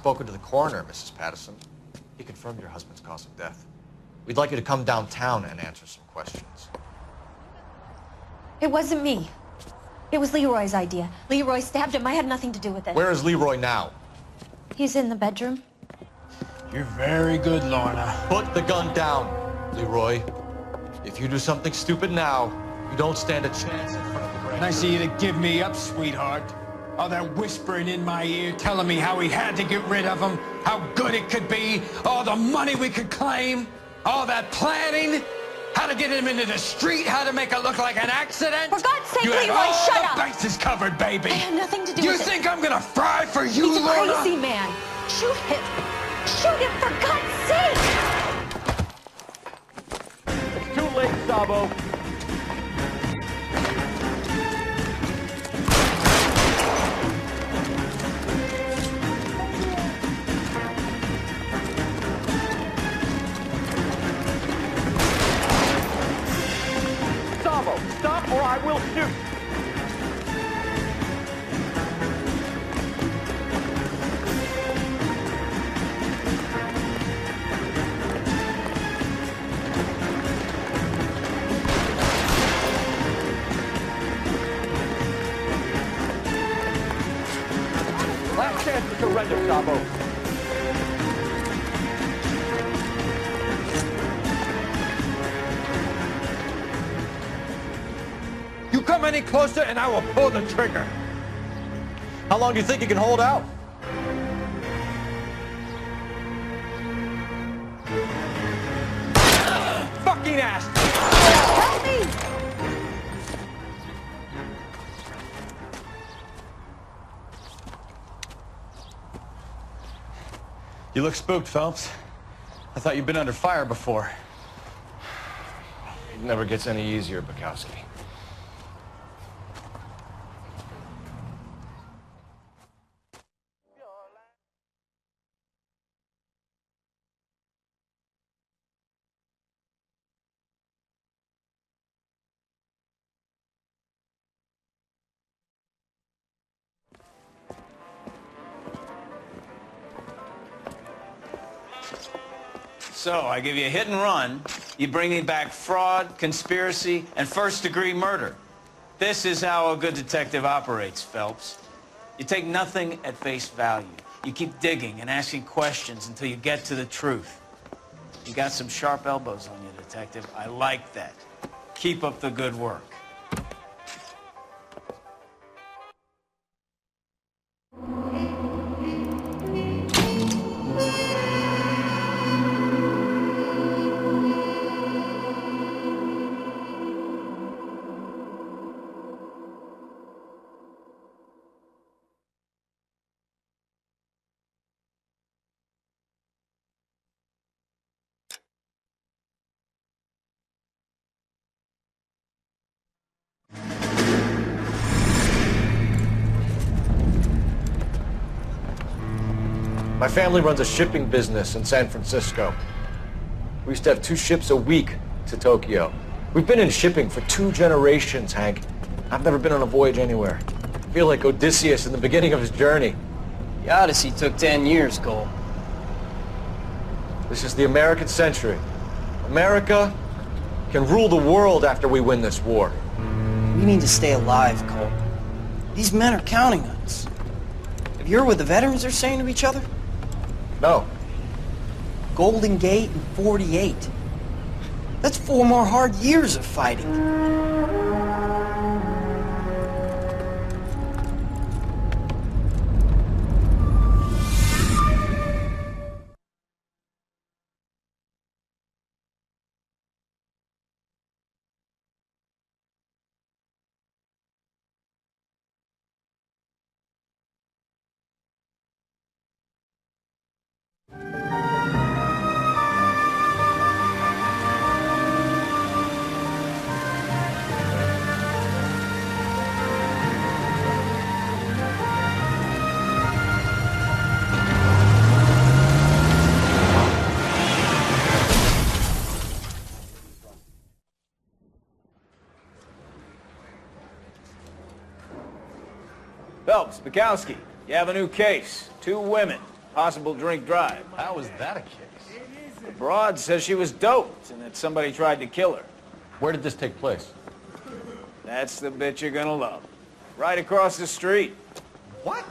spoken to the coroner, Mrs. Patterson. He confirmed your husband's cause of death. We'd like you to come downtown and answer some questions. It wasn't me. It was Leroy's idea. Leroy stabbed him. I had nothing to do with it. Where is Leroy now? He's in the bedroom. You're very good, Lorna. Put the gun down, Leroy. If you do something stupid now, you don't stand a chance in front of the grand Nice of you to give me up, sweetheart. All that whispering in my ear, telling me how we had to get rid of him, how good it could be, all the money we could claim, all that planning, how to get him into the street, how to make it look like an accident. For God's sake, you had Leroy, all shut the up! bases covered, baby. I had nothing to do You with it. think I'm gonna fry for you, He's a Lorna? crazy man. Shoot him. Shoot him, for God's sake! It's too late, Sabo. Sabo, stop or I will shoot. Last chance to surrender, Sabo. You come any closer and I will pull the trigger. How long do you think you can hold out? Fucking ass! Help me! You look spooked, Phelps. I thought you'd been under fire before. It never gets any easier, Bukowski. So, I give you a hit and run, you bring me back fraud, conspiracy, and first-degree murder. This is how a good detective operates, Phelps. You take nothing at face value. You keep digging and asking questions until you get to the truth. You got some sharp elbows on you, detective. I like that. Keep up the good work. My family runs a shipping business in San Francisco. We used to have 2 ships a week to Tokyo. We've been in shipping for 2 generations, Hank. I've never been on a voyage anywhere. I feel like Odysseus in the beginning of his journey. The Odyssey took 10 years, Cole. This is the American century. America can rule the world after we win this war. We need to stay alive, Cole. These men are counting on us. Have you heard what the veterans are saying to each other? No. Golden Gate and 48. That's 4 more hard years of fighting. Phelps, Bukowski, you have a new case. 2 women. Possible drink drive. How was that a case? The broad says she was doped and that somebody tried to kill her. Where did this take place? That's the bit you're gonna love. Right across the street. What?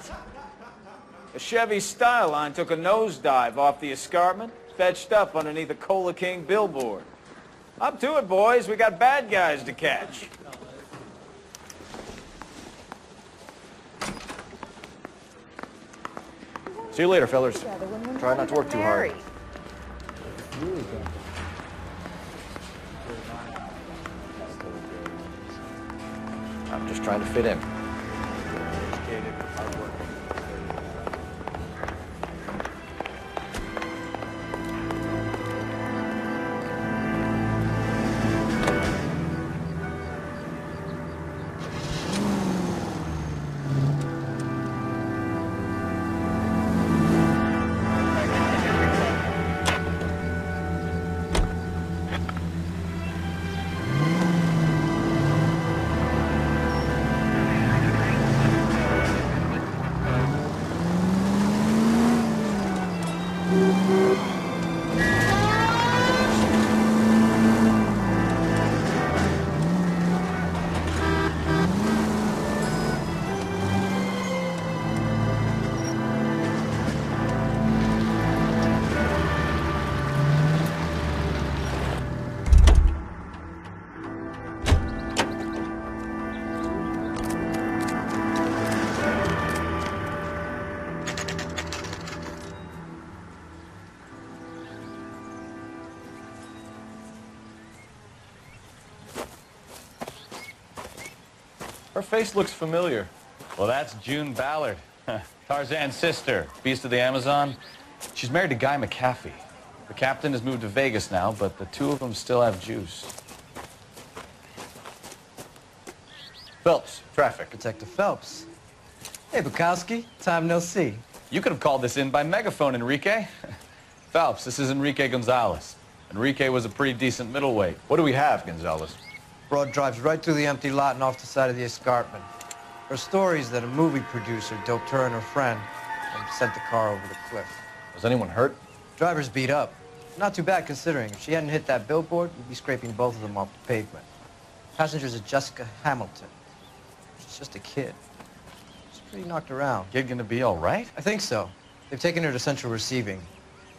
A Chevy Styline took a nosedive off the escarpment, fetched up underneath a Cola King billboard. Up to it, boys. We got bad guys to catch. See you later, fellas. Try not to work too hard. I'm just trying to fit in. Her face looks familiar. Well, that's June Ballard, Tarzan's sister, beast of the Amazon. She's married to Guy McAfee. The captain has moved to Vegas now, but the two of them still have juice. Phelps, traffic. Detective Phelps. Hey, Bukowski. Time no see. You could have called this in by megaphone, Enrique. Phelps, this is Enrique Gonzalez. Enrique was a pretty decent middleweight. What do we have, Gonzalez? Broad drives right through the empty lot and off the side of the escarpment. Her story is that a movie producer doped her and her friend and sent the car over the cliff. Was anyone hurt? Driver's beat up. Not too bad considering. If she hadn't hit that billboard, we'd be scraping both of them off the pavement. Passengers are Jessica Hamilton. She's just a kid. She's pretty knocked around. Kid gonna be all right? I think so. They've taken her to central receiving.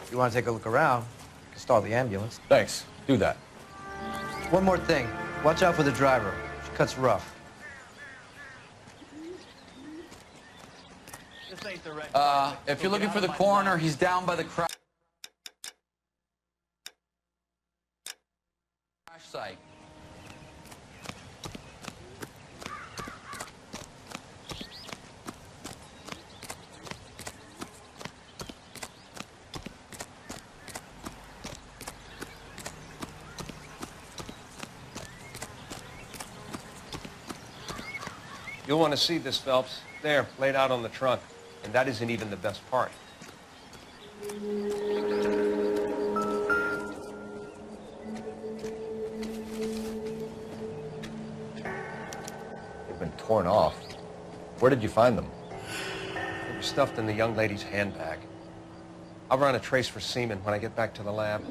If you want to take a look around, you can stall the ambulance. Thanks. Do that. One more thing. Watch out for the driver. She cuts rough. If you're looking for the coroner, he's down by the crash site. You'll want to see this, Phelps. There, laid out on the trunk. And that isn't even the best part. They've been torn off. Where did you find them? They were stuffed in the young lady's handbag. I'll run a trace for semen when I get back to the lab.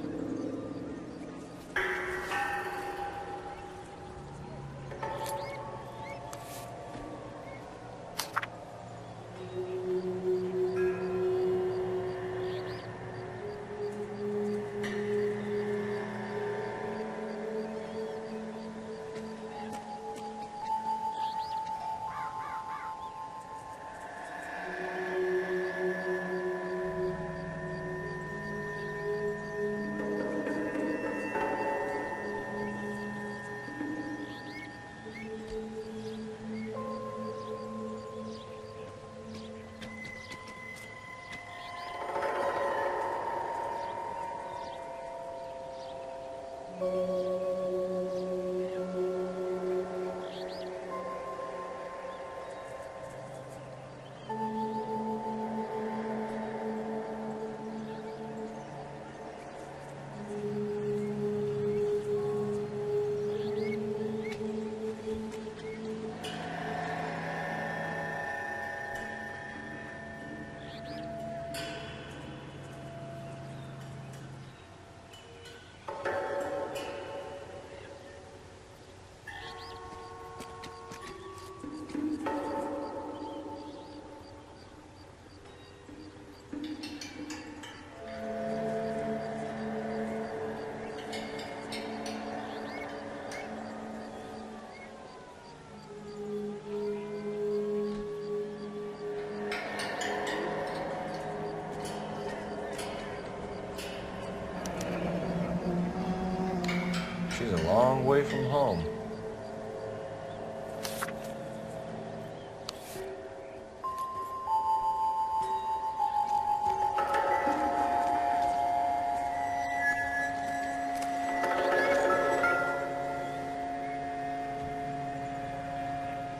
away from home.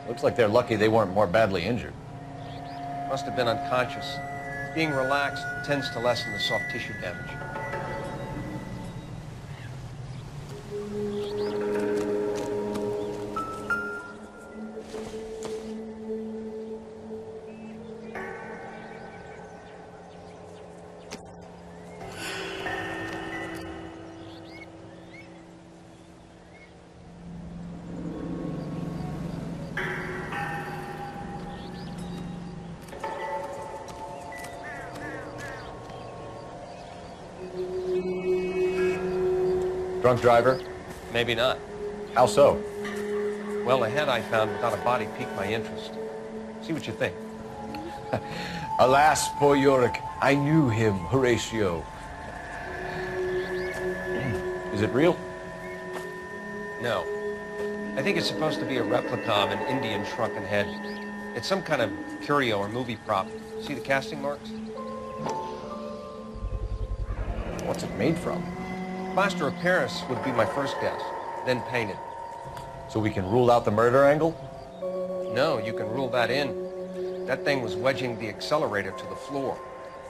Looks like they're lucky they weren't more badly injured. Must have been unconscious. Being relaxed tends to lessen the soft tissue damage. Drunk driver? Maybe not. How so? Well, a head I found without a body piqued my interest. See what you think. Alas, poor Yorick, I knew him, Horatio. Is it real? No. I think it's supposed to be a replica of an Indian shrunken head. It's some kind of curio or movie prop. See the casting marks? What's it made from? Plaster of Paris would be my first guess, then painted. So we can rule out the murder angle? No, you can rule that in. That thing was wedging the accelerator to the floor.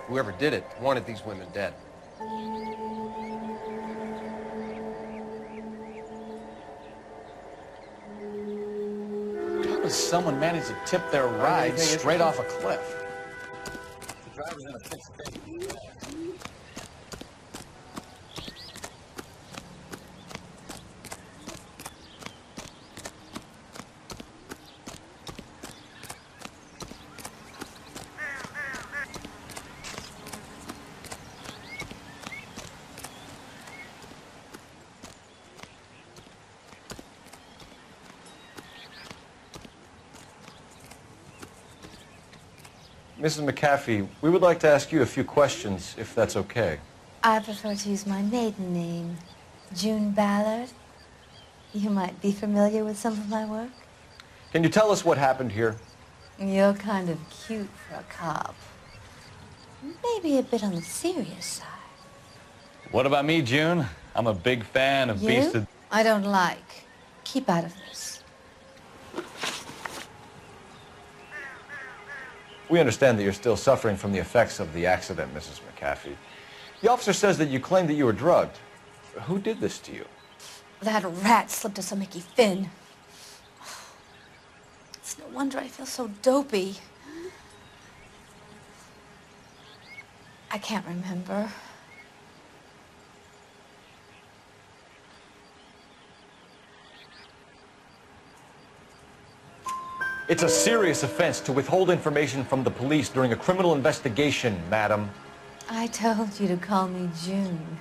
Whoever did it wanted these women dead. How does someone manage to tip their ride straight off a cliff? The driver's in a fixed state. Mrs. McAfee, we would like to ask you a few questions, if that's okay. I prefer to use my maiden name, June Ballard. You might be familiar with some of my work. Can you tell us what happened here? You're kind of cute for a cop. Maybe a bit on the serious side. What about me, June? I'm a big fan of Beast of... I don't like. Keep out of this. We understand that you're still suffering from the effects of the accident, Mrs. McAfee. The officer says that you claimed that you were drugged. Who did this to you? That rat slipped us a Mickey Finn. It's no wonder I feel so dopey. I can't remember. It's a serious offense to withhold information from the police during a criminal investigation, madam. I told you to call me June.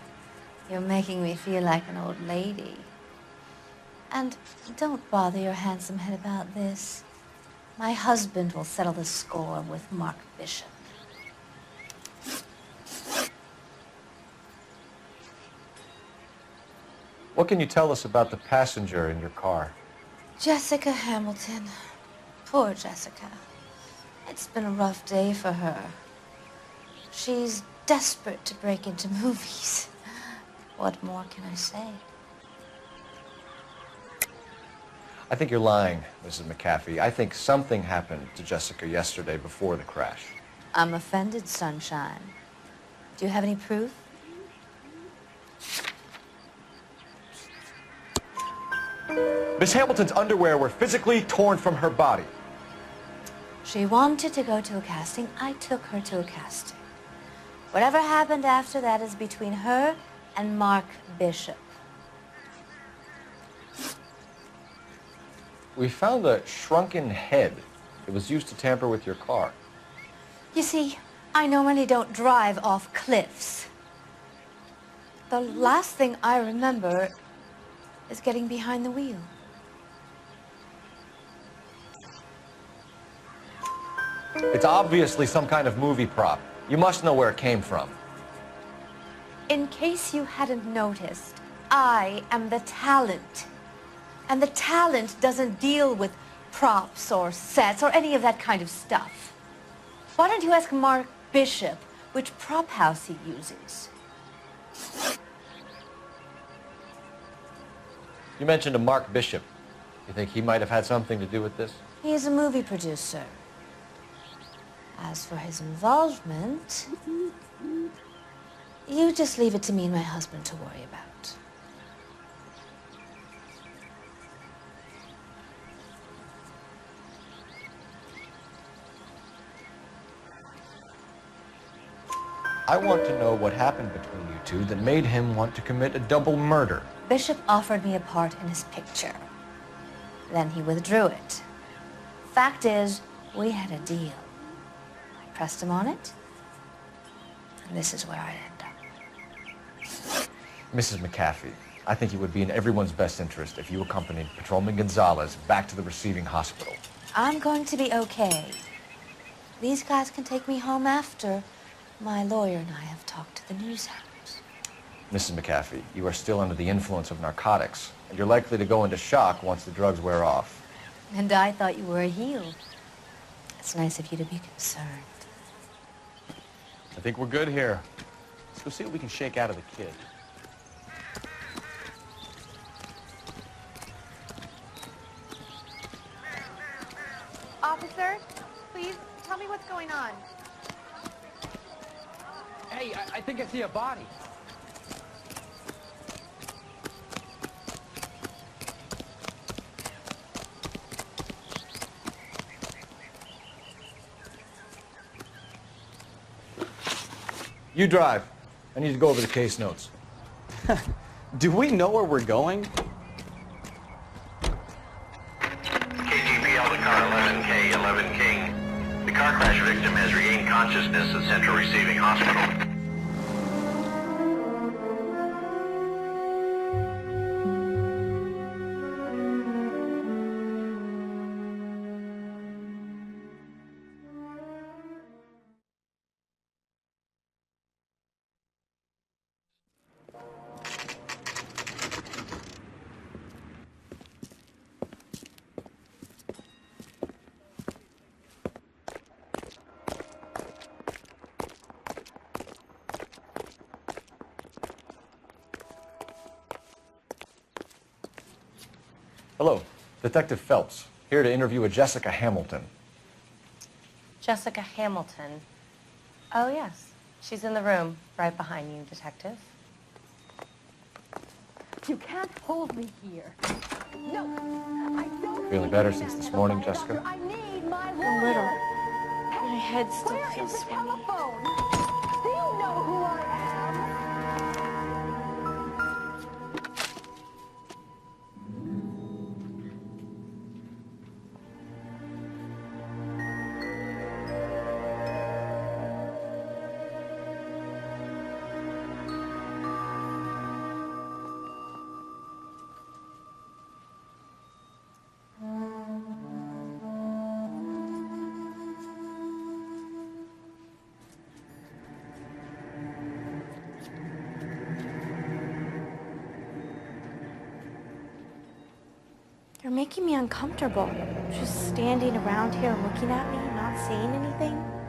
You're making me feel like an old lady. And don't bother your handsome head about this. My husband will settle the score with Mark Bishop. What can you tell us about the passenger in your car? Jessica Hamilton. Poor Jessica. It's been a rough day for her. She's desperate to break into movies. What more can I say? I think you're lying, Mrs. McAfee. I think something happened to Jessica yesterday before the crash. I'm offended, Sunshine. Do you have any proof? Miss Hamilton's underwear were physically torn from her body. She wanted to go to a casting. I took her to a casting. Whatever happened after that is between her and Mark Bishop. We found a shrunken head. It was used to tamper with your car. You see, I normally don't drive off cliffs. The last thing I remember is getting behind the wheel. It's obviously some kind of movie prop. You must know where it came from. In case you hadn't noticed, I am the talent. And the talent doesn't deal with props or sets or any of that kind of stuff. Why don't you ask Mark Bishop which prop house he uses? You mentioned a Mark Bishop. You think he might have had something to do with this? He is a movie producer. As for his involvement, you just leave it to me and my husband to worry about. I want to know what happened between you two that made him want to commit a double murder. Bishop offered me a part in his picture. Then he withdrew it. Fact is, we had a deal. I pressed him on it, and this is where I end up. Mrs. McAfee, I think it would be in everyone's best interest if you accompanied Patrolman Gonzalez back to the receiving hospital. I'm going to be okay. These guys can take me home after. My lawyer and I have talked to the news hounds. Mrs. McAfee, you are still under the influence of narcotics, and you're likely to go into shock once the drugs wear off. And I thought you were a heel. It's nice of you to be concerned. I think we're good here. Let's go see what we can shake out of the kid. Officer, please tell me what's going on. Hey, I think I see a body. You drive. I need to go over the case notes. Do we know where we're going? KGPL to car 11K, 11 King. The car crash victim has regained consciousness at Central Receiving Hospital. Hello, Detective Phelps, here to interview a Jessica Hamilton. Jessica Hamilton. Oh, yes. She's in the room, right behind you, Detective. You can't hold me here. No, I don't. Feeling better since this morning, Jessica? I need my lawyer. A little. My head still Where feels is the swimmy. telephone? Do you know who I am? You're making me uncomfortable. Just standing around here looking at me, not saying anything.